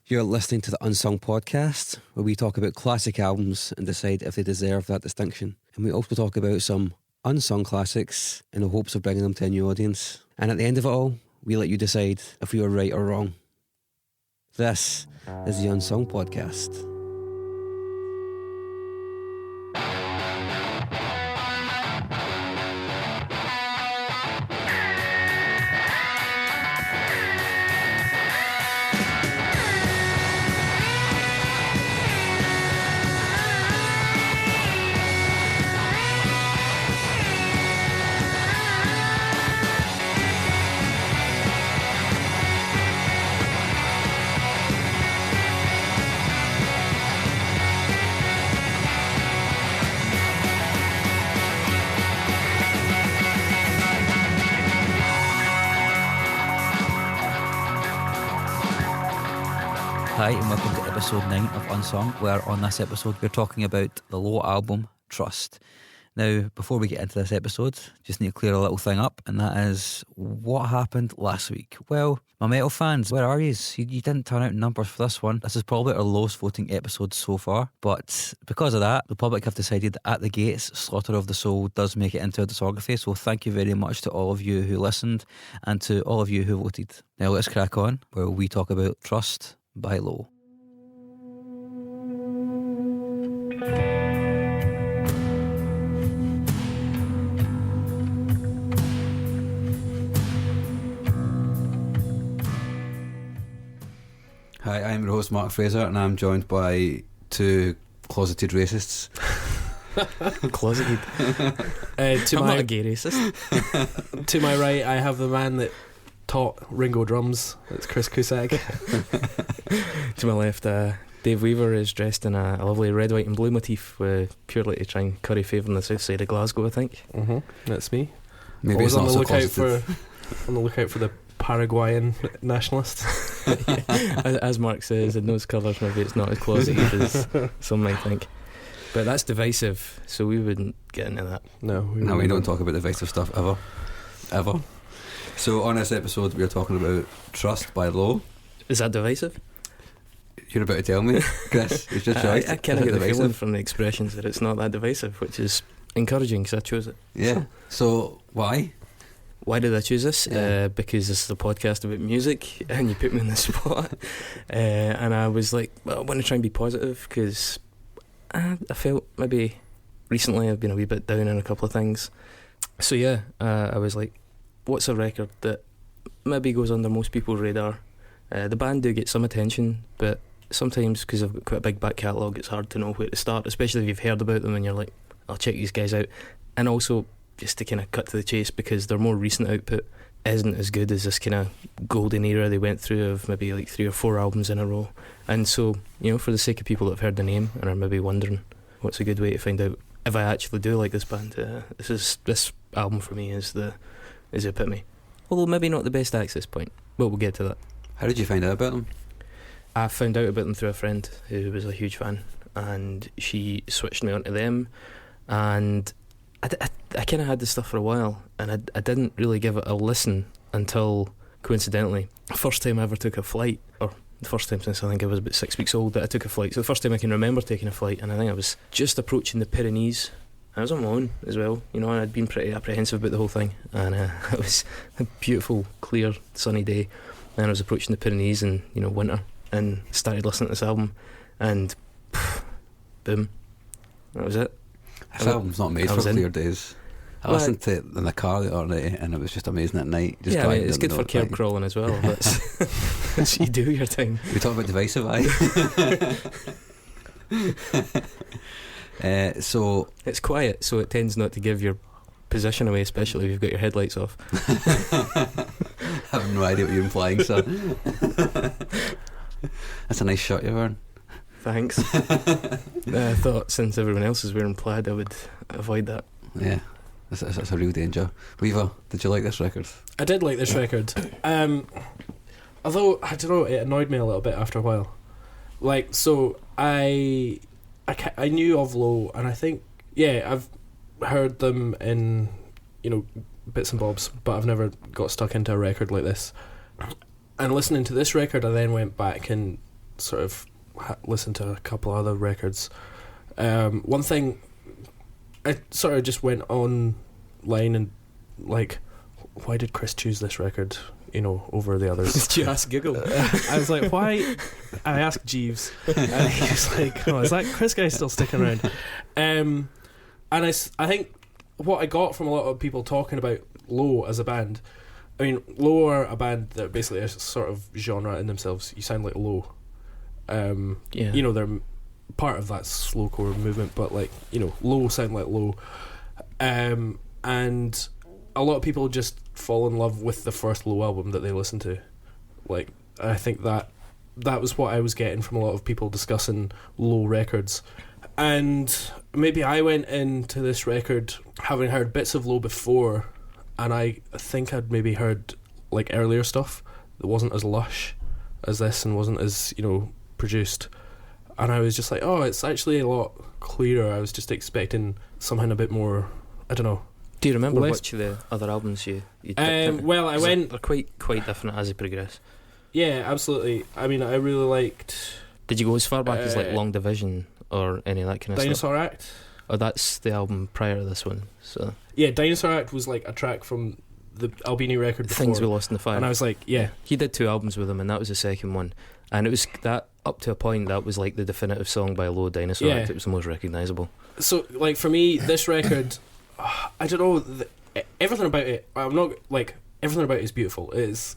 You're listening to the Unsung Podcast, where we talk about classic albums and decide if they deserve that distinction. And we also talk about some unsung classics in the hopes of bringing them to a new audience. And at the end of it all, we let you decide if we were right or wrong. This is the Unsung Podcast. Hi and welcome to episode 9 of Unsung, where on this episode we're talking about the Low album, Trust. Now, before we get into this episode, just need to clear a little thing up, and that is what happened last week. Well, my metal fans, where are yous? You didn't turn out in numbers for this one. This is probably our lowest voting episode so far, but because of that, the public have decided that at the gates, Slaughter of the Soul does make it into a discography, so thank you very much to all of you who listened and to all of you who voted. Now let's crack on, where we talk about Trust by Low. Hi, I'm your host Mark Fraser, and I'm joined by two closeted racists. Closeted? I'm not a gay racist. To my right, I have the man that taught Ringo drums. It's Chris Cusack. To my left, Dave Weaver is dressed in a lovely red, white and blue motif, purely to try and curry favour on the south side of Glasgow, I think. That's me. Maybe Always it's on not the so lookout closeted. on the lookout for the Paraguayan nationalists. As Mark says, in those colours, maybe it's not as closeted as some might think. But that's divisive, so we wouldn't get into that. No, we don't talk about divisive stuff ever. So on this episode, we're talking about Trust by Low. Is that divisive? You're about to tell me, Chris. It's just right. I kind of get the feeling from the expressions that it's not that divisive, which is encouraging because I chose it. Yeah. So why? Why did I choose this? Yeah. Because this is a podcast about music, and you put me on the spot. And I was like, well, I want to try and be positive because I felt maybe recently I've been a wee bit down on a couple of things. So yeah, I was like, what's a record that maybe goes under most people's radar? The band do get some attention, but sometimes because I've got quite a big back catalogue, it's hard to know where to start, especially if you've heard about them and you're like, I'll check these guys out. And also, just to kind of cut to the chase, because their more recent output isn't as good as this kind of golden era they went through of maybe like 3 or 4 albums in a row. And so, you know, for the sake of people that have heard the name and are maybe wondering what's a good way to find out if I actually do like this band, this album for me is the epitome. Although maybe not the best access point, but we'll get to that. How did you find out about them? I found out about them through a friend who was a huge fan, and she switched me onto them, and I kind of had this stuff for a while, and I didn't really give it a listen until, coincidentally, the first time I ever took a flight, or the first time since I think I was about 6 weeks old that I took a flight. So the first time I can remember taking a flight, and I think I was just approaching the Pyrenees. I was on my own as well, you know, and I'd been pretty apprehensive about the whole thing, and it was a beautiful, clear, sunny day, and I was approaching the Pyrenees in, you know, winter, and started listening to this album, and boom, that was it. This album's not made for clear days. I listened to it in the car the other day, and it was just amazing at night. Just yeah, I mean, it's good for curb crawling as well. That's you do your thing. We talk about divisive, so it's quiet, so it tends not to give your position away, especially if you've got your headlights off. I have no idea what you're implying, son. That's a nice shot you're wearing. Thanks. I thought since everyone else is wearing plaid, I would avoid that. Yeah, that's a real danger. Weaver, did you like this record? I did like this record. Although, I don't know, it annoyed me a little bit after a while. Like, so I knew of Low, and I think, yeah, I've heard them in, you know, bits and bobs, but I've never got stuck into a record like this. And listening to this record, I then went back and sort of listened to a couple other records. One thing, I sort of just went online and like, why did Chris choose this record, over the others? Did you ask Google? I was like, why? I asked Jeeves, and he was like, "Oh, is that Chris guy still sticking around?" And I think what I got from a lot of people talking about Low as a band. I mean, Low are a band that basically is a sort of genre in themselves. You sound like Low. They're part of that slowcore movement, but Low sound like Low. And a lot of people just fall in love with the first Low album that they listen to. Like, I think that was what I was getting from a lot of people discussing Low records. And maybe I went into this record having heard bits of Low before, and I think I'd maybe heard like earlier stuff that wasn't as lush as this and wasn't as produced, and I was just like, oh, it's actually a lot clearer. I was just expecting something a bit more, I don't know. Do you remember which of the other albums you well, I went... They're quite different as they progress. Yeah, absolutely. I mean, I really liked... Did you go as far back as like Long Division or any of that kind of stuff? Dinosaur Act? Oh, that's the album prior to this one. So yeah, Dinosaur Act was like a track from the Albini record before. Things We Lost in the Fire. And I was like, yeah. He did 2 albums with him, and that was the second one. And it was that, up to a point, that was like the definitive song by Low, Dinosaur Act. It was the most recognisable. So, like, for me, this record, I don't know, everything about it, everything about it is beautiful. It's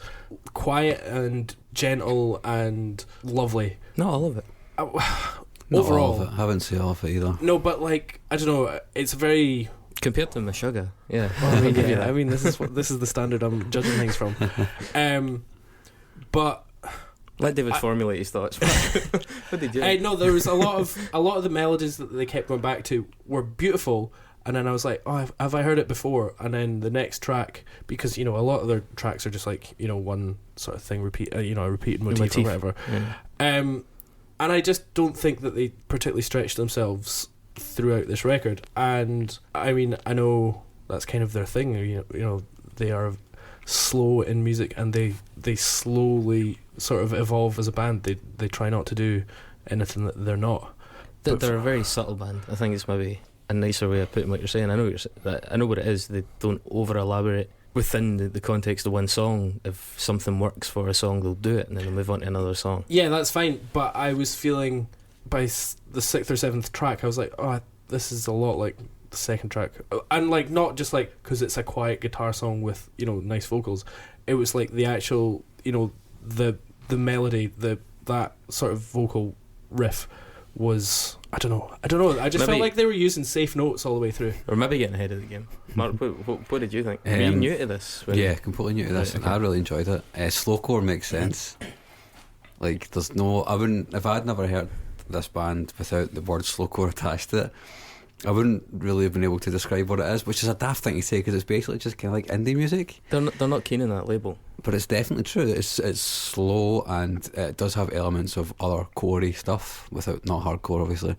quiet and gentle and lovely. Not all of it. Overall, all of it. I haven't seen all of it either. No, but like, I don't know, it's very... Compared to Meshuggah, yeah. I mean, this is the standard I'm judging things from. But let David formulate his thoughts. What did you do? No, there was a lot of the melodies that they kept going back to were beautiful, and then I was like, oh, have I heard it before? And then the next track, because a lot of their tracks are just like one sort of thing, repeat, a repeated motif or whatever. Yeah. And I just don't think that they particularly stretched themselves throughout this record. And I mean, I know that's kind of their thing. They are slow in music, and they slowly sort of evolve as a band. They try not to do anything that they're not. They're a very subtle band. I think it's maybe a nicer way of putting what you're saying. I know what it is. They don't over elaborate within the context of one song. If something works for a song, they'll do it, and then they'll move on to another song. Yeah, that's fine. But I was feeling by the 6th or 7th track, I was like, oh, this is a lot like the second track, and like not just like because it's a quiet guitar song with nice vocals. It was like the actual the melody, that sort of vocal riff was I don't know. I just felt like they were using safe notes all the way through. Or maybe getting ahead of the game. Mark, what did you think? Were you new to this? Yeah, completely new to this. Okay. I really enjoyed it. Slowcore makes sense. Like, there's no... if I'd never heard this band without the word slowcore attached to it, I wouldn't really have been able to describe what it is, which is a daft thing to say because it's basically just kind of like indie music. They're not keen on that label. But it's definitely true. It's slow, and it does have elements of other corey stuff, not hardcore, obviously.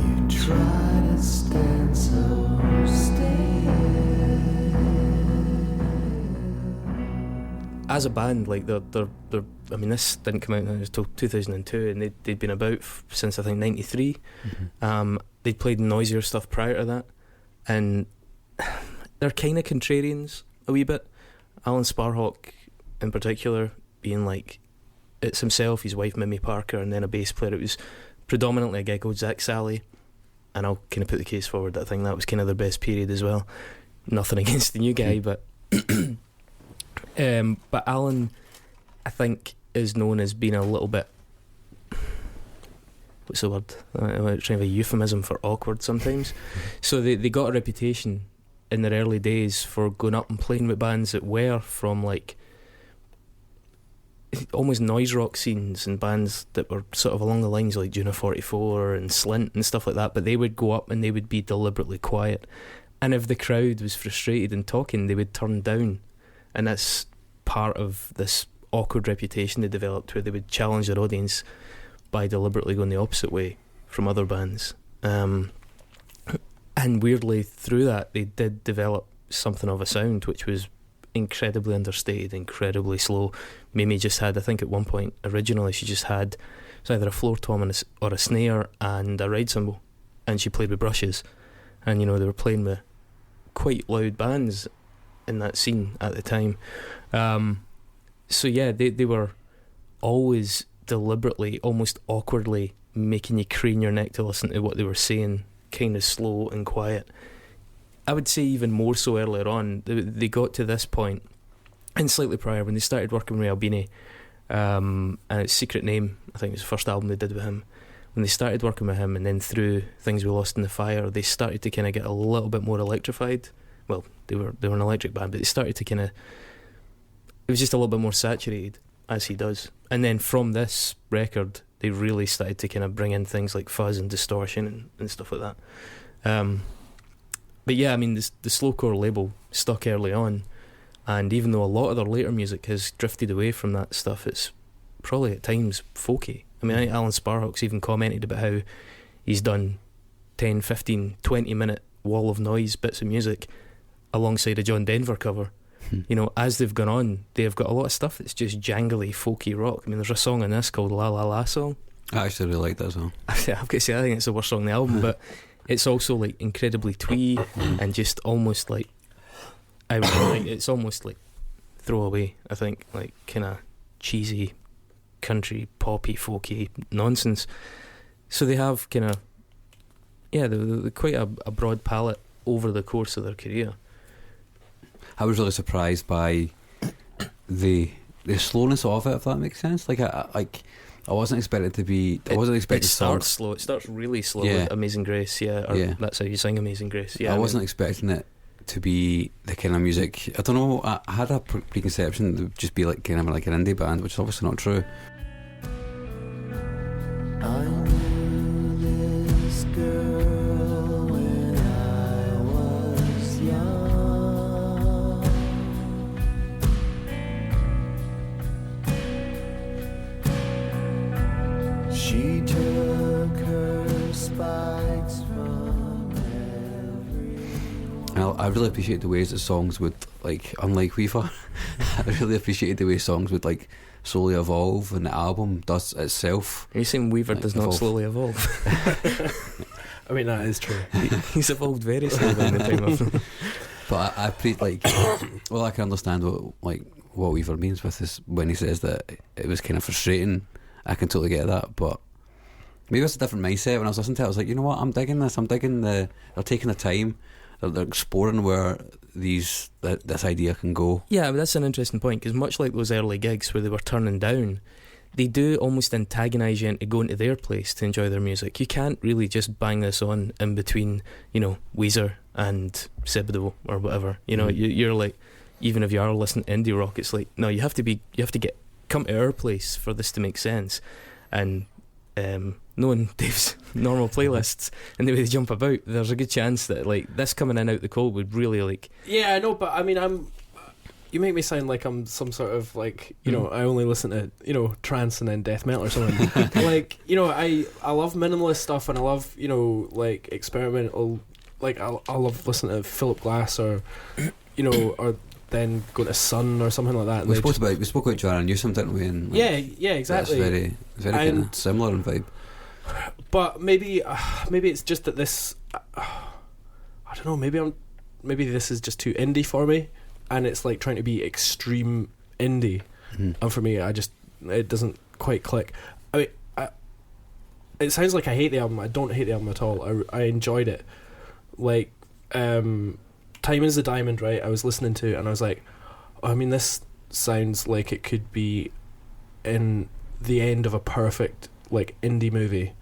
You try to stand so still. As a band, like they're I mean, this didn't come out until 2002, and they'd been about since I think 93. Mm-hmm. They'd played noisier stuff prior to that, and they're kind of contrarians a wee bit. Alan Sparhawk in particular being like, it's himself, his wife Mimi Parker, and then a bass player. It was predominantly a guy called Zach Sally, and I'll kind of put the case forward that I think that was kind of their best period as well. Nothing against the new guy, but Alan, I think, is known as being a little bit, what's the word? I'm trying to have a euphemism for awkward sometimes. So they got a reputation in their early days for going up and playing with bands that were from like almost noise rock scenes, and bands that were sort of along the lines like Juno 44 and Slint and stuff like that, but they would go up and they would be deliberately quiet, and if the crowd was frustrated and talking, they would turn down. And that's part of this awkward reputation they developed, where they would challenge their audience by deliberately going the opposite way from other bands. And weirdly, through that, they did develop something of a sound which was incredibly understated, incredibly slow. Mimi just had, I think at one point originally she just had, it was either a floor tom or a snare and a ride cymbal, and she played with brushes, and you know they were playing with quite loud bands in that scene at the time. So yeah, they were always deliberately, almost awkwardly making you crane your neck to listen to what they were saying, kind of slow and quiet. I would say even more so earlier on. They got to this point, and slightly prior, when they started working with Albini, and it's Secret Name, I think it was the first album they did with him. When they started working with him, and then through Things We Lost in the Fire, they started to kind of get a little bit more electrified. Well, they were an electric band, but they started to kind of, it was just a little bit more saturated, as he does. And then from this record, they really started to kind of bring in things like fuzz and distortion and stuff like that. But yeah, I mean, the slowcore label stuck early on, and even though a lot of their later music has drifted away from that stuff, it's probably at times folky. I mean, I think Alan Sparhawk's even commented about how he's done 10, 15, 20-minute wall of noise bits of music alongside a John Denver cover. You know, as they've gone on, they've got a lot of stuff that's just jangly, folky rock. I mean, there's a song in this called La La La Song. I actually really like that song. I've got to say, I think it's the worst song on the album, but it's also like incredibly twee and just almost like, I would like, it's almost like throwaway, I think, like kind of cheesy, country, poppy, folky nonsense. So they have kind of, yeah, they're quite a broad palette over the course of their career. I was really surprised by the slowness of it, if that makes sense. Like I wasn't expecting it to be. I wasn't expecting. It starts slow. It starts really slow. Yeah. Like Amazing Grace, yeah. Or yeah. That's how you sing Amazing Grace. Yeah. I wasn't expecting it to be the kind of music. I don't know. I had a preconception that it would just be like kind of like an indie band, which is obviously not true. I knew this girl when I was young. She took her spikes from everyone. I really appreciate the ways that songs would, like, unlike Weaver, I really appreciated the way songs would like slowly evolve, and the album does itself. Are you saying Weaver like, does not slowly evolve? I mean, that is true. He's evolved very slowly in the time of. But I like, well, I can understand what Weaver means with this when he says that it was kind of frustrating. I can totally get that, but maybe it's a different mindset. When I was listening to it, I was like, you know what, I'm digging this. I'm digging they're taking the time. They're exploring where this idea can go. Yeah, but that's an interesting point, because much like those early gigs where they were turning down, they do almost antagonise you into going to their place to enjoy their music. You can't really just bang this on in between, you know, Weezer and Thibodeau or whatever. You know, you're like, even if you are listening to indie rock, it's like, no, you have to come to our place for this to make sense. And knowing Dave's normal playlists and the way they jump about, there's a good chance that like this coming in out the cold would really like. Yeah, I know, but I mean, you make me sound like I'm some sort of like, you know, I only listen to, you know, trance and then death metal or something. Like, you know, I love minimalist stuff, and I love, you know, like experimental, like I love listening to Philip Glass or, you know, or then going to Sun or something like that. We spoke about Joanna Newsom, didn't we? And, like, yeah, exactly. It's very kind of similar in vibe. But maybe it's just that this, I don't know. Maybe this is just too indie for me, and it's like trying to be extreme indie, and for me, it doesn't quite click. I mean, it sounds like I hate the album. I don't hate the album at all. I enjoyed it. Like, Time Is a Diamond, right? I was listening to, and I was like, oh, I mean, this sounds like it could be in the end of a perfect like indie movie,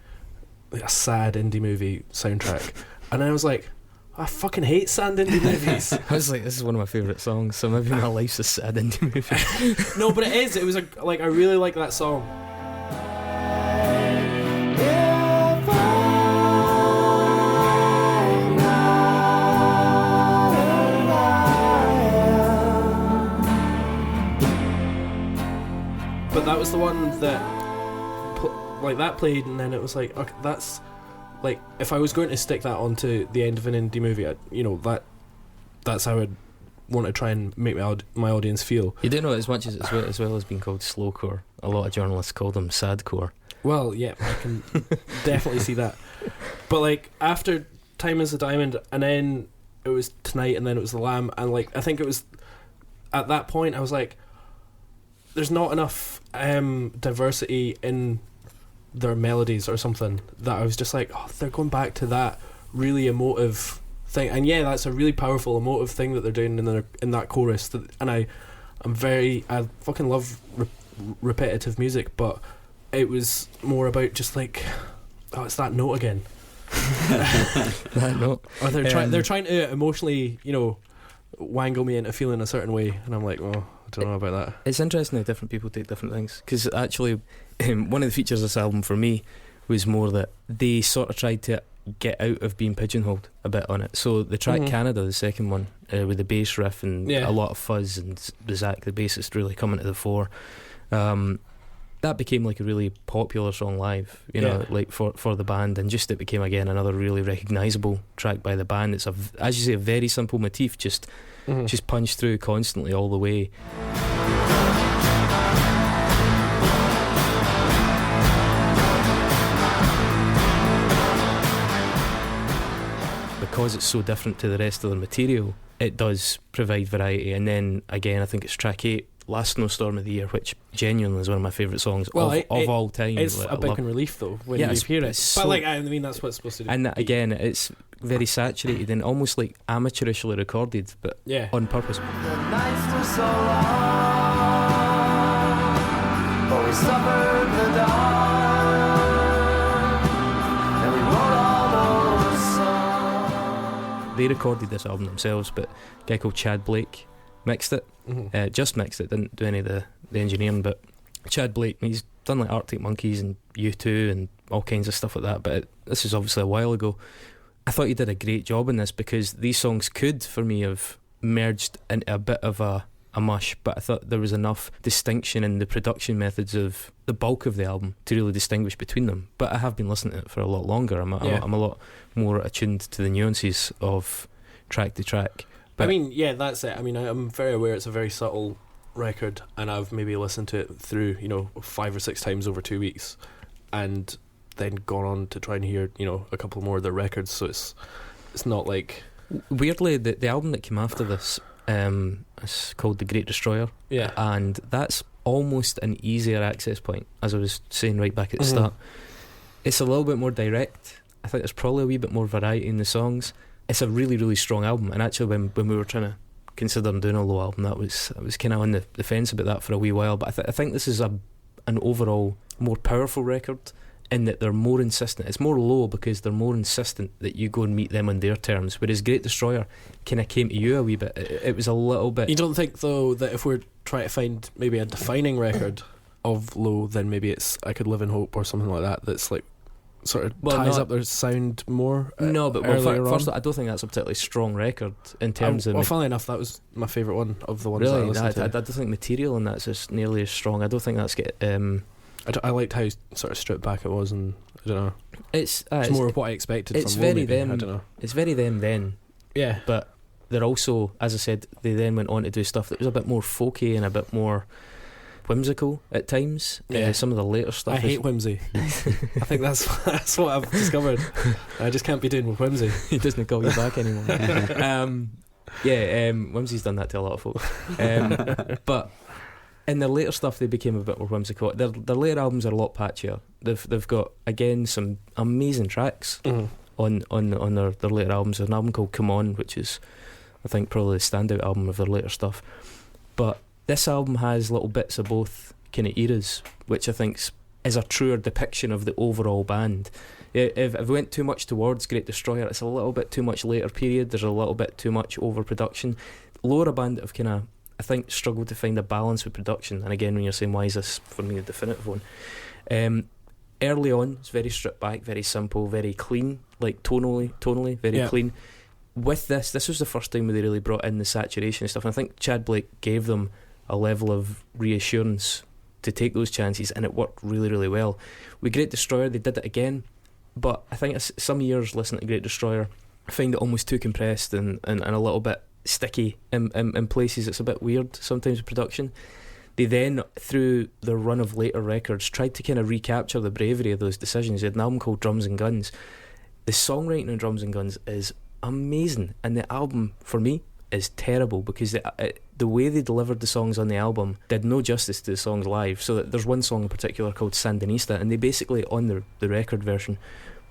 like a sad indie movie soundtrack. And I was like, I fucking hate sad indie movies. I was like, this is one of my favourite songs, so maybe my life's a sad indie movie. No, but it is. It was like I really like that song. But that was the one that like that played, and then it was like, okay, that's like, if I was going to stick that onto the end of an indie movie, you know, that's how I'd want to try and make my audience feel. You do know, as much as well as being called slowcore, a lot of journalists call them sadcore. Well, yeah, I can definitely see that. But like after Time Is a Diamond, and then it was Tonight, and then it was The Lamb, and like I think it was at that point I was like, there's not enough diversity in their melodies or something, that I was just like, oh, they're going back to that really emotive thing. And yeah, that's a really powerful emotive thing that they're doing in that chorus, and I fucking love repetitive music, but it was more about just like, oh, it's that note again. That note. Or they're trying to emotionally, wangle me into feeling a certain way, and I'm like, oh, I don't know about that. It's interesting how different people take different things, because actually one of the features of this album for me was more that they sort of tried to get out of being pigeonholed a bit on it. So the track Canada, the second one, with the bass riff and a lot of fuzz, and Zach the bassist really coming to the fore, that became like a really popular song live, like for the band, and just it became again another really recognisable track by the band. It's as you say, a very simple motif, just punched through constantly all the way. Because it's so different to the rest of the material, it does provide variety. And then again, I think it's track 8, Last Snowstorm of the Year, which genuinely is one of my favourite songs of all time. It's a big relief though when you hear it. So, but like, I mean, that's what it's supposed to do. And again, it's very saturated and almost like amateurishly recorded, but on purpose. The nights were so long, but we suffered the dark, and we wrote all those songs. They recorded this album themselves, but a guy called Chad Blake mixed it. Just mixed it, didn't do any of the engineering. But Chad Blake, he's done like Arctic Monkeys and U2 and all kinds of stuff like that, but this is obviously a while ago. I thought he did a great job in this, because these songs could, for me, have merged into a bit of a mush, but I thought there was enough distinction in the production methods of the bulk of the album to really distinguish between them. But I have been listening to it for a lot longer. I'm a lot more attuned to the nuances of track to track. But I mean, yeah, that's it. I mean, I'm very aware it's a very subtle record, and I've maybe listened to it through 5 or 6 times over 2 weeks, and then gone on to try and hear a couple more of their records. So it's not like, weirdly, the album that came after this is called The Great Destroyer, and that's almost an easier access point, as I was saying right back at the start. It's a little bit more direct. I think there's probably a wee bit more variety in the songs. It's a really, really strong album, and actually when we were trying to consider doing a low album, I was kind of on the fence about that for a wee while, but I think this is an overall more powerful record, in that they're more insistent. It's more low because they're more insistent that you go and meet them on their terms, whereas Great Destroyer kind of came to you a wee bit. It was a little bit... You don't think though that if we're trying to find maybe a defining record of low, then maybe it's I Could Live in Hope or something like that, that's like sort of ties up their sound more? No, but first I don't think that's a particularly strong record in terms of... Well, funnily enough, that was my favourite one of the ones really? that I listened to. I don't think material in that's just nearly as strong. I don't think that's I liked how sort of stripped back it was, and I don't know. It's more of what I expected. It's from very low, them. I don't know. It's very them then. Yeah, but they're also, as I said, they then went on to do stuff that was a bit more folky and a bit more whimsical at times. Some of the later stuff. I hate whimsy. I think that's what I've discovered. I just can't be doing with whimsy. He doesn't call you back anymore. Whimsy's done that to a lot of folk. But in their later stuff, they became a bit more whimsical. Their later albums are a lot patchier. They've got again some amazing tracks on their later albums. There's an album called Come On, which is I think probably the standout album of their later stuff. But this album has little bits of both kind of eras, which I think is a truer depiction of the overall band. If we went too much towards Great Destroyer, it's a little bit too much later period. There's a little bit too much overproduction. Lower a band that have kind of, I think, struggled to find a balance with production. And again, when you're saying why is this for me a definitive one, early on it's very stripped back, very simple, very clean, like tonally very clean. With this was the first time where they really brought in the saturation and stuff, and I think Chad Blake gave them a level of reassurance to take those chances, and it worked really, really well. With Great Destroyer, they did it again, but I think some years listening to Great Destroyer, I find it almost too compressed and a little bit sticky in places. It's a bit weird sometimes with production. They then, through their run of later records, tried to kind of recapture the bravery of those decisions. They had an album called Drums and Guns. The songwriting on Drums and Guns is amazing, and the album, for me, is terrible because the way they delivered the songs on the album did no justice to the songs live. So there's one song in particular called Sandinista, and they basically, on the record version,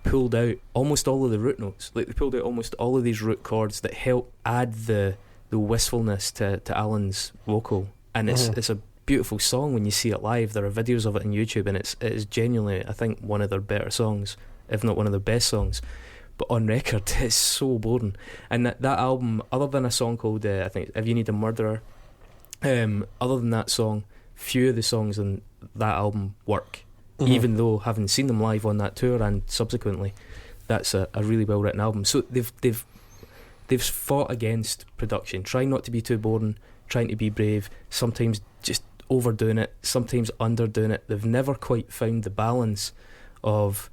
pulled out almost all of the root notes. Like, they pulled out almost all of these root chords that help add the wistfulness to Alan's vocal. And it's a beautiful song when you see it live. There are videos of it on YouTube, and it is genuinely, I think, one of their better songs, if not one of their best songs. But on record, it's so boring. And that album, other than a song called I think If You Need a Murderer, other than that song, few of the songs on that album work. Even though, having seen them live on that tour and subsequently, that's a really well written album. So they've fought against production, trying not to be too boring, trying to be brave, sometimes just overdoing it, sometimes underdoing it. They've never quite found the balance of,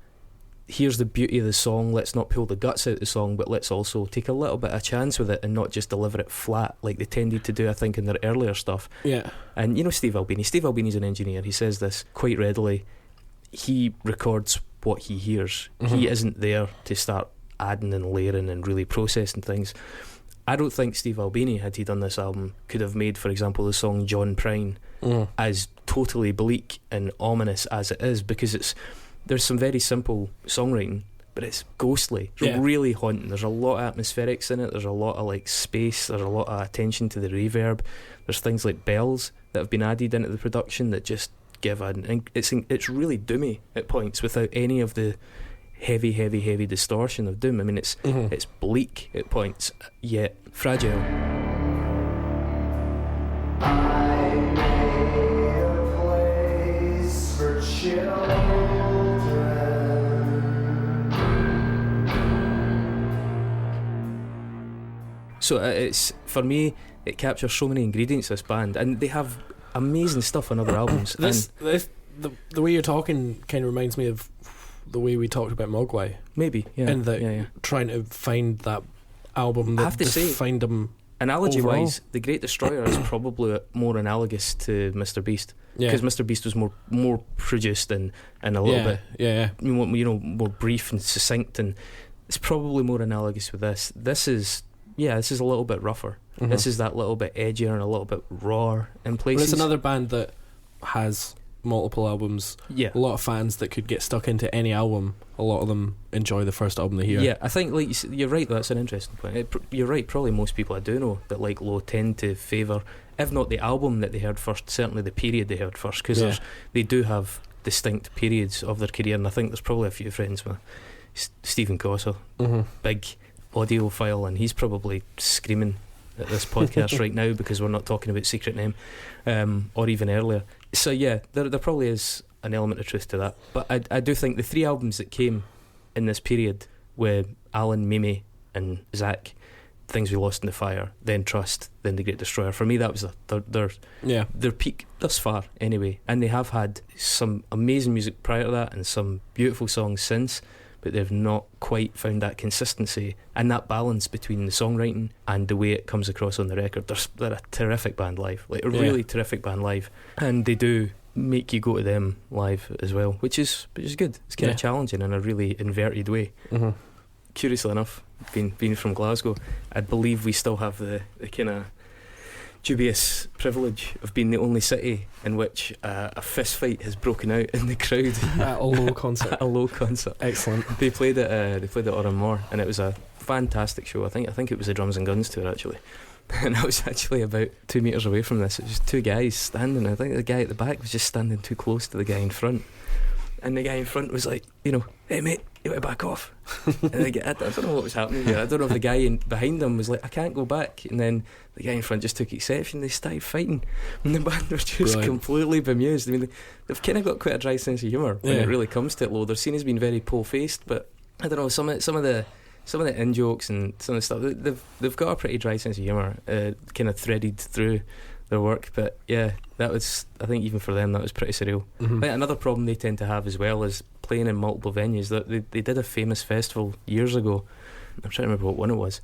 here's the beauty of the song, let's not pull the guts out of the song, but let's also take a little bit of a chance with it and not just deliver it flat like they tended to do, I think, in their earlier stuff. Yeah. And you know Steve Albini's an engineer. He says this quite readily. He records what he hears. He isn't there to start adding and layering and really processing things. I don't think Steve Albini, had he done this album, could have made, for example, the song John Prine as totally bleak and ominous as it is, because there's some very simple songwriting, but it's ghostly. It's really haunting. There's a lot of atmospherics in it. There's a lot of like space. There's a lot of attention to the reverb. There's things like bells that have been added into the production that just give it's really doomy at points without any of the heavy distortion of doom. I mean, it's bleak at points, yet fragile. I made a place for children. So it's, for me, it captures so many ingredients, this band, and they have amazing stuff on other albums. The way you're talking kind of reminds me of the way we talked about Mogwai. Maybe, yeah. And trying to find that album that I have to say, defined them. Analogy-wise, The Great Destroyer is probably more analogous to Mr. Beast, because Mr. Beast was more produced and a little bit, more brief and succinct, and it's probably more analogous with this. This is a little bit rougher. This is that little bit edgier and a little bit raw in places. But it's another band that has multiple albums. A lot of fans that could get stuck into any album. A lot of them enjoy the first album they hear. Yeah, I think you're right. That's an interesting point. You're right. Probably most people I do know that like Low tend to favour, if not the album that they heard first, certainly the period they heard first, because they do have distinct periods of their career. And I think there's probably a few friends with Stephen Cosser, big audiophile, and he's probably screaming at this podcast right now because we're not talking about Secret Name, or even earlier. So yeah, there probably is an element of truth to that. But I do think the three albums that came in this period with Alan, Mimi and Zach, Things We Lost in the Fire, then Trust, then The Great Destroyer, for me that was their peak thus far anyway. And they have had some amazing music prior to that and some beautiful songs since, but they've not quite found that consistency and that balance between the songwriting and the way it comes across on the record. They're a terrific band live, like a really terrific band live, and they do make you go to them live as well, which is good. It's kind of challenging in a really inverted way. Curiously enough, being from Glasgow, I believe we still have the kind of dubious privilege of being the only city in which a fist fight has broken out in the crowd at a Low concert. At a Low concert. Excellent. They played at Oranmore, and it was a fantastic show. I think it was the Drums and Guns tour actually, and I was actually about 2 metres away from this. It was just two guys standing. I think the guy at the back was just standing too close to the guy in front, and the guy in front was like, hey mate, you want to back off? And I don't know what was happening here. I don't know if the guy behind them was like, I can't go back, and then the guy in front just took exception. They started fighting, and the band were just completely bemused. I mean, they've kind of got quite a dry sense of humour when it really comes to it. Low, their scene has been very pole-faced, but I don't know, some of the in jokes and some of the stuff, they've got a pretty dry sense of humour, kind of threaded through their work. But yeah, that was, I think even for them, that was pretty surreal. I think another problem they tend to have as well is playing in multiple venues. That they did a famous festival years ago. I'm trying to remember what one it was.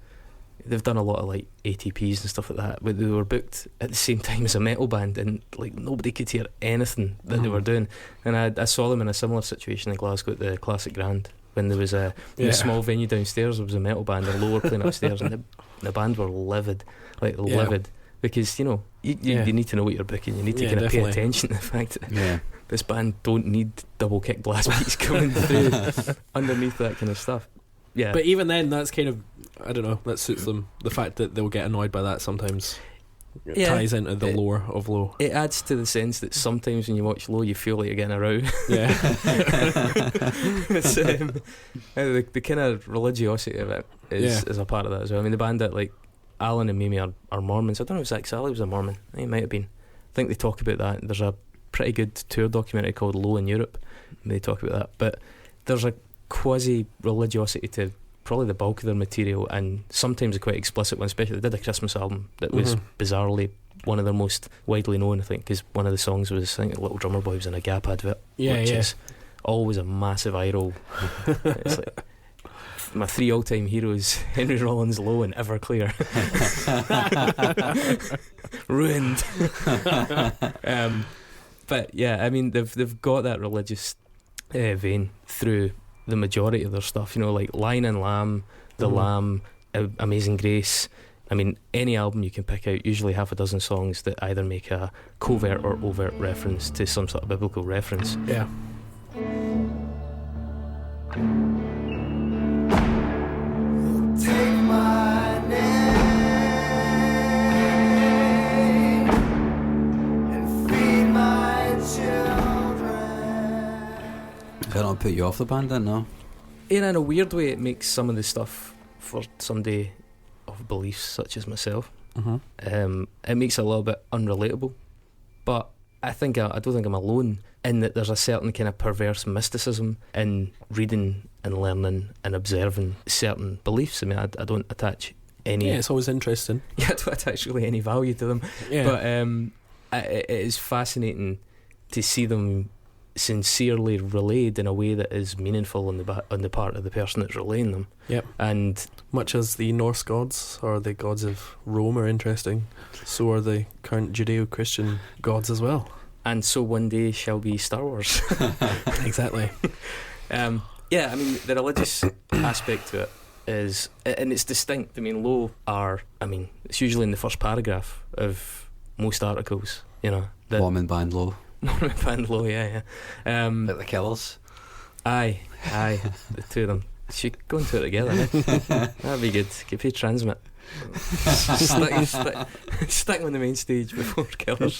they've done a lot of like ATPs and stuff like that, but they were booked at the same time as a metal band, and like nobody could hear anything that they were doing. And I saw them in a similar situation in Glasgow at the Classic Grand, when there was in a small venue downstairs. There was a metal band, and Low were playing upstairs, and the band were livid, livid, because you need to know what you're booking. You need to kind of pay attention to the fact that this band don't need double kick blast beats coming through underneath that kind of stuff. Yeah, but even then, that's kind of, I don't know, that suits them. The fact that they'll get annoyed by that sometimes ties into the lore of Low. It adds to the sense that sometimes when you watch Low, you feel like you're getting a row. Yeah. It's, the kind of religiosity of it is a part of that as well. I mean, the band that like Alan and Mimi are Mormons. I don't know if Zach Sally was a Mormon. I think he might have been. I think they talk about that. There's a pretty good tour documentary called Low in Europe, and they talk about that. But there's a quasi-religiosity to probably the bulk of their material, and sometimes a quite explicit one. Especially they did a Christmas album that was bizarrely one of their most widely known, I think, because one of the songs was, I think, Little Drummer Boy was in a Gap advert, which is always a massive eye roll. It's like my 3 all-time heroes: Henry Rollins, Low, and Everclear. Ruined. But yeah, I mean, they've got that religious vein through the majority of their stuff, like Lion and Lamb, The Lamb, Amazing Grace. I mean, any album you can pick out, usually half a dozen songs that either make a covert or overt reference to some sort of biblical reference. Yeah. Take my name and feed my children. Did not put you off the band then, no? In a weird way, it makes some of the stuff for somebody of beliefs such as myself, it makes it a little bit unrelatable. But I don't think I'm alone in that there's a certain kind of perverse mysticism in reading and learning and observing certain beliefs. I mean, I don't attach any... Yeah, it's always interesting. Yeah, I don't attach really any value to them. Yeah. But it is fascinating to see them sincerely relayed in a way that is meaningful on the part of the person that's relaying them. Yep. And much as the Norse gods or the gods of Rome are interesting, so are the current Judeo-Christian gods as well. And so one day shall be Star Wars. Exactly. Yeah, I mean, the religious aspect to it is, and it's distinct. I mean, Low are, it's usually in the first paragraph of most articles, Mormon band Low. Mormon band Low, yeah. Like the Killers. Aye, the two of them. Should go into it together, eh? That'd be good. Get paid transmit. Stick them on the main stage before Killers.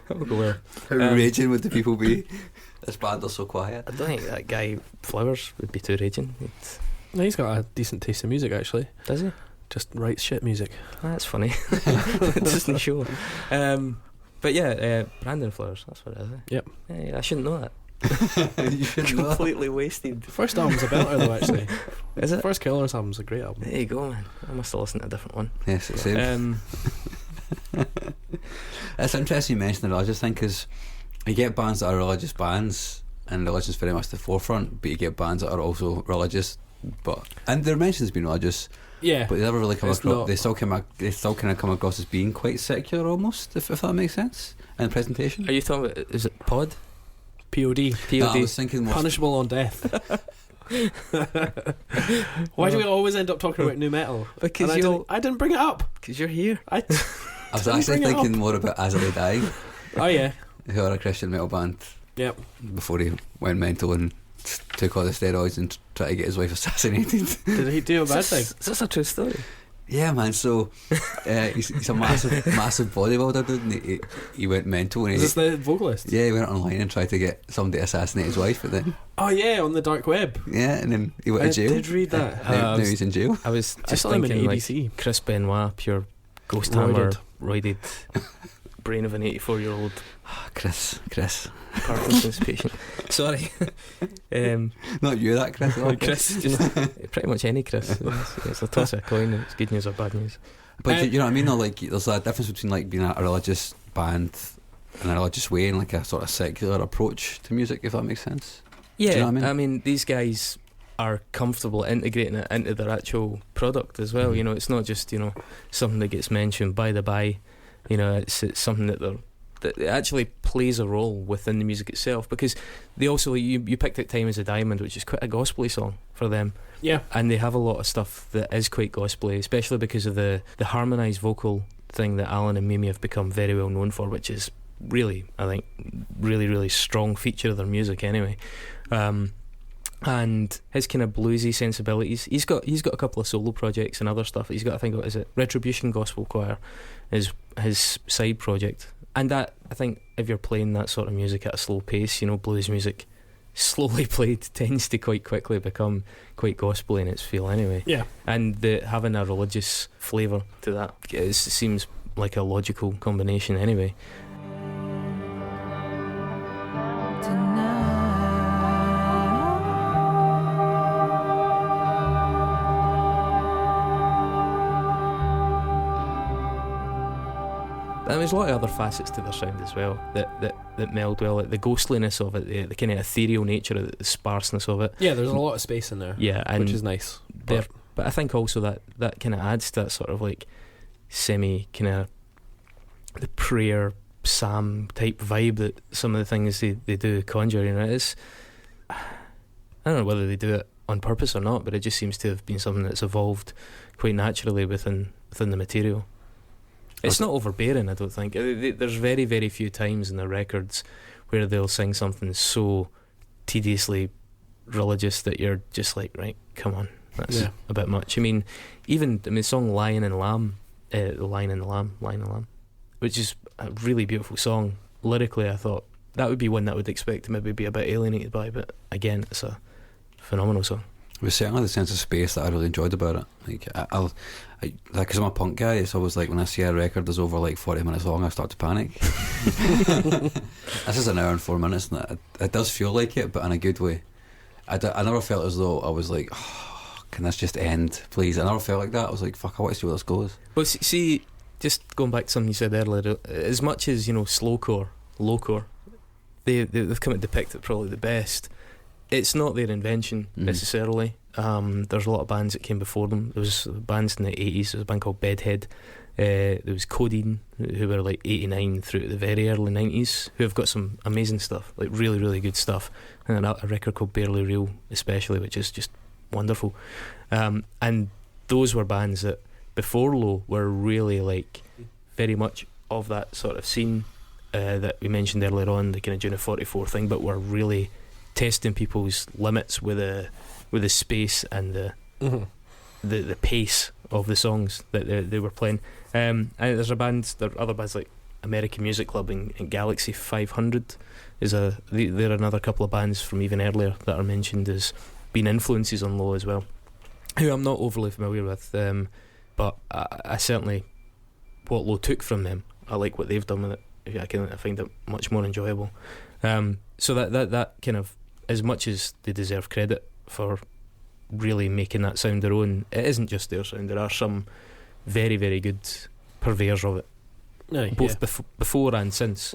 That would go well. How raging would the people be? This band are so quiet. I don't think that guy Flowers would be too raging. No, he's got a decent taste in music, actually. Does he? Just writes shit music. That's funny. It doesn't show. But yeah, Brandon Flowers, that's what it is. Yep. Yeah, I shouldn't know that. You shouldn't know. Completely wasted. The first album's a belter though, actually. Is it? The first Killers album's a great album. There you go, man. I must have listened to a different one. Yes, it's same. It's interesting you mention the religious thing, because you get bands that are religious bands and religion's very much the forefront, but you get bands that are also religious, and their mentions being religious, yeah, but they never really come it's across. not. They still kind of come across as being quite secular almost, if that makes sense in presentation. Are you talking about, is it Pod? POD. No, I was thinking more Punishable on death. Why do we always end up talking about new metal? Because I didn't bring it up. Because you're here. I was actually thinking more about As I Lay Dying. Oh yeah, who are a Christian metal band. Yep. Before he went mental and took all the steroids and tried to get his wife assassinated. Did he do a bad thing? Is this a true story? Yeah, man. So he's a massive bodybuilder dude, and he went mental. And Is this the vocalist? Yeah, he went online and tried to get somebody to assassinate his wife, but then oh yeah, on the dark web. Yeah, and then he went to jail. I did read that. Now he's in jail. I was just saw him in thinking EDC. like Chris Benoit, pure ghost Roided. hammer, roided brain of an 84-year-old Chris Parkinson's patient. Sorry. Not you, that Chris. Chris, just pretty much any Chris. It's a toss of a coin. It's good news or bad news. But you know what I mean? Though, like, there's a difference between like being a religious band in a religious way and like a sort of secular approach to music, if that makes sense. Yeah, Do you know what I mean? these guys are comfortable integrating it into their actual product as well. Mhm. You know, it's not just, you know, something that gets mentioned by the by. You know, it's something that it actually plays a role within the music itself, because they also, you picked out Time Is a Diamond, which is quite a gospelly song for them, Yeah. and they have a lot of stuff that is quite gospelly, especially because of the harmonised vocal thing that Alan and Mimi have become very well known for, which is really, I think, really strong feature of their music anyway. And his kind of bluesy sensibilities, he's got a couple of solo projects and other stuff. He's got, I think, what is it, Retribution Gospel Choir is his side project. And that, I think, if you're playing that sort of music at a slow pace, you know, blues music slowly played tends to quite quickly become quite gospelly in its feel anyway. Yeah. And having a religious flavour to that, it seems like a logical combination anyway. And there's a lot of other facets to their sound as well that meld well, like the ghostliness of it, the kind of ethereal nature of it, the sparseness of it. Yeah, there's a lot of space in there. Yeah, and which is nice. But I think also that kind of adds to that sort of like semi kind of the prayer psalm type vibe that some of the things they do conjure. You know, I don't know whether they do it on purpose or not, but it just seems to have been something that's evolved quite naturally within the material. It's not overbearing, I don't think. There's very, very few times in their records where they'll sing something so tediously religious that you're just like, right, come on, that's a bit much. I mean, the song Lion and Lamb, which is a really beautiful song. Lyrically, I thought that would be one that I would expect to maybe be a bit alienated by, but again, it's a phenomenal song. It was certainly the sense of space that I really enjoyed about it. Like, because I'm a punk guy, it's always like when I see a record that's over like 40 minutes long, I start to panic. This is an hour and 4 minutes, and it does feel like it, but in a good way. I never felt as though I was like, oh, can this just end, please? I never felt like that. I was like, fuck, I want to see where this goes. Well, see, just going back to something you said earlier, as much as, you know, slowcore, lowcore, they've come to depict it probably the best. It's not their invention necessarily. There's a lot of bands that came before them. There was bands in the 80s. There was a band called Bedhead. There was Codeine, who were like 89 through to the very early 90s, who have got some amazing stuff, like really, really good stuff. And a record called Barely Real, especially, which is just wonderful. And those were bands that before Low were really like very much of that sort of scene that we mentioned earlier on, the kind of June 44 thing, but were really testing people's limits with the space and the pace of the songs that they were playing. And there are other bands like American Music Club and Galaxy 500 they're another couple of bands from even earlier that are mentioned as being influences on Low as well, who I'm not overly familiar with, but I certainly, what Low took from them, I like what they've done with it. I find it much more enjoyable. So that kind of, as much as they deserve credit for really making that sound their own, it isn't just their sound. There are some very, very good purveyors of it, both before and since.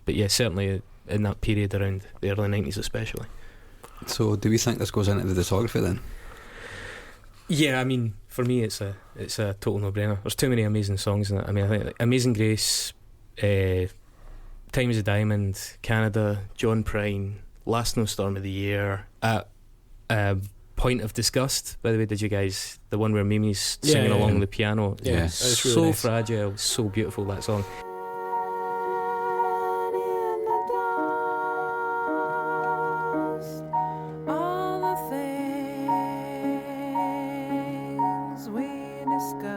But yeah, certainly in that period around the early 90s especially. So do we think this goes into the discography then? Yeah, I mean, for me it's a total no-brainer. There's too many amazing songs in it. I mean, I think like Amazing Grace, Time Is a Diamond, Canada, John Prine, Last Snowstorm of the Year, Point of Disgust, by the way, did you guys, the one where Mimi's singing along the piano? Yeah, it's really so nice. fragile, so beautiful, that song. All the things we discuss.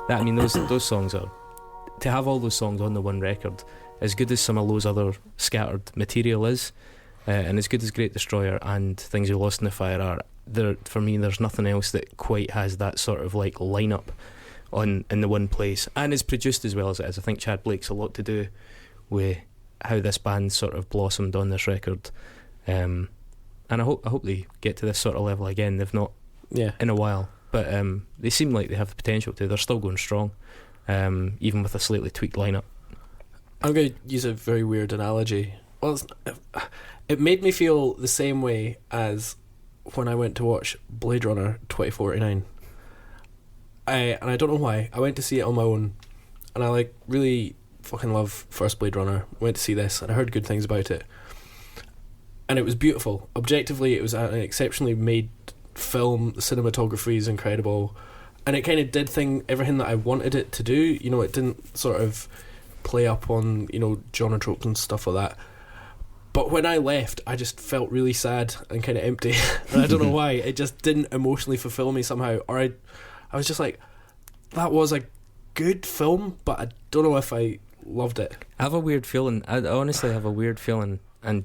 That, I mean, those songs are, to have all those songs on the one record, as good as some of those other scattered material is, and as good as Great Destroyer and Things We Lost in the Fire are, for me there's nothing else that quite has that sort of like lineup in the one place, and is produced as well as it is. I think Chad Blake's a lot to do with how this band sort of blossomed on this record, and I hope they get to this sort of level again. They've not in a while, but they seem like they have the potential to. They're still going strong, even with a slightly tweaked lineup. I'm going to use a very weird analogy, Well, it made me feel the same way as when I went to watch Blade Runner 2049. And I don't know why. I went to see it on my own, and I like really fucking love first Blade Runner. Went to see this, and I heard good things about it, and it was beautiful. Objectively, it was an exceptionally made film. The cinematography is incredible, and it kind of did everything that I wanted it to do. You know, it didn't sort of play up on, you know, genre tropes and stuff like that. But when I left, I just felt really sad and kind of empty, and I don't know why. It just didn't emotionally fulfill me somehow, or I was just like, that was a good film, but I don't know if I loved it. I have a weird feeling. I honestly have a weird feeling, and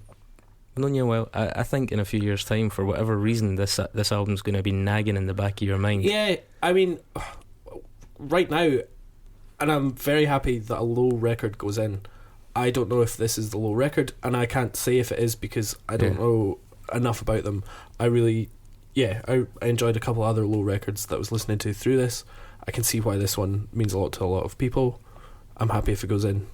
knowing you well, I think in a few years' time, for whatever reason, this album's going to be nagging in the back of your mind. Yeah, I mean, right now, and I'm very happy that a low record goes in. I don't know if this is the low record, and I can't say if it is because I don't know enough about them. I enjoyed a couple other low records that I was listening to through this. I can see why this one means a lot to a lot of people. I'm happy if it goes in.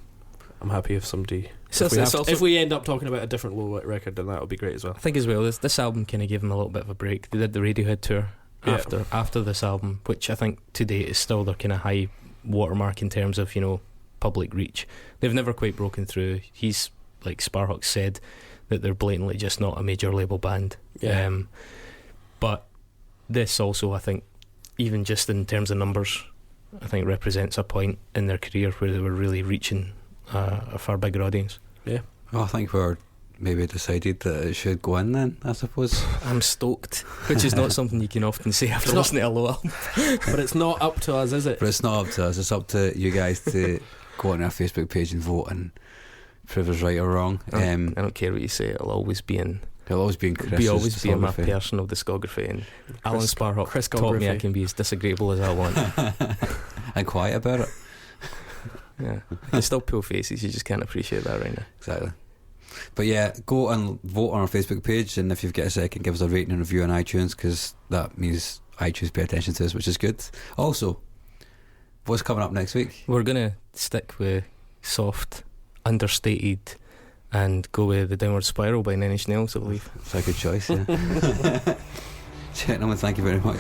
I'm happy if somebody... If we end up talking about a different low record, then that would be great as well. I think as well, this album kind of gave them a little bit of a break. They did the Radiohead tour after this album, which I think to date is still their kind of high watermark in terms of, you know, public reach. They've never quite broken through. He's, like Sparhawk said, that they're blatantly just not a major label band. But this also, I think, even just in terms of numbers, I think represents a point in their career where they were really reaching a far bigger audience. Yeah. Well, I think we're maybe decided that it should go in then, I suppose. I'm stoked, which is not something you can often say after listening to a low album. But it's not up to us, is it? But it's not up to us, it's up to you guys to go on our Facebook page and vote and prove us right or wrong. I don't care what you say, it'll always be in Chris's always be in my discography. personal discography, and Alan Sparhawk taught me I can be as disagreeable as I want. And quiet about it. Yeah, I can still pull faces, you just can't appreciate that right now. Exactly. But yeah, go and vote on our Facebook page, and if you've got a second, give us a rating and review on iTunes, because that means iTunes pay attention to us, which is good. Also, what's coming up next week? We're going to stick with soft, understated, and go with The Downward Spiral by Nine Inch Nails, I believe. It's a good choice, yeah. Gentlemen, thank you very much.